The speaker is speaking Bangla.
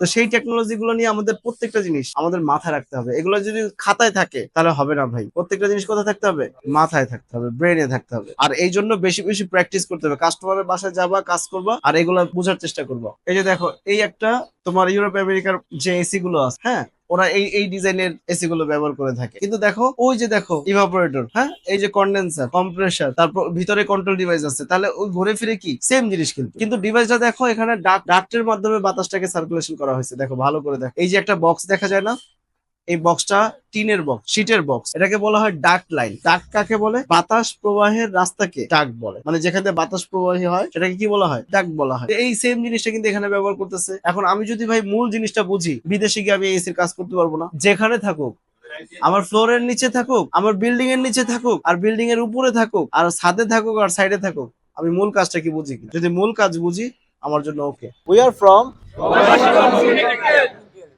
তো সেই টেকনোলজি গুলো নিয়ে আমাদের প্রত্যেকটা জিনিস আমাদের মাথায় রাখতে হবে। এগুলো যদি খাতায় থাকে তাহলে হবে না ভাই। প্রত্যেকটা জিনিস কোথায় থাকতে হবে? মাথায় থাকতে হবে, ব্রেনে থাকতে হবে। আর এই জন্য বেশি বেশি প্র্যাকটিস করতে হবে। কাস্টমারের বাসায় যাবা, কাজ করবা, আর এগুলো বোঝার চেষ্টা করবা। এই যে দেখো, এই একটা তোমার ইউরোপ আমেরিকার যে এসি গুলো আছে, হ্যাঁ, ওরা এই ডিজাইনের এসি গুলো ব্যবহার করে থাকে। কিন্তু দেখো, ওই যে দেখো ইভাপোরেটর, হ্যাঁ, এই যে কন্ডেন্সার, কম্প্রেসার, তারপর ভিতরে কন্ট্রোল ডিভাইস আছে, তাহলে ওই ঘুরে ফিরে কি সেম জিনিস। কিন্তু ডিভাইসটা দেখো, এখানে ডাক্টের মাধ্যমে বাতাসটাকে সার্কুলেশন করা হয়েছে। দেখো ভালো করে দেখো, এই যে একটা বক্স দেখা যায় না, এই বক্সটা টিনের বক্স, শীটের বক্স, এটাকে বলা হয় ডাক্ট লাইন। ডাক্ট কাকে বলে? বাতাস প্রবাহের রাস্তাকে ডাক্ট বলে। মানে যেখানে বাতাস প্রবাহী হয় সেটাকে কি বলা হয়? ডাক্ট বলা হয়। এই সেম জিনিসটা কিন্তু এখানে ব্যবহার করতেছে। এখন আমি যদি ভাই মূল জিনিসটা বুঝি, বিদেশে গিয়ে আমি এসির কাজ করতে পারবো না। যেখানে থাকুক, আমার ফ্লোরের নিচে থাকুক, আমার বিল্ডিং এর নিচে থাকুক, আর বিল্ডিং এর উপরে থাকুক, আর ছাদে থাকুক, আর সাইডে থাকুক, আমি মূল কাজটা কি বুঝি কিনা। যদি মূল কাজ বুঝি, আমার জন্য ওকে। We are from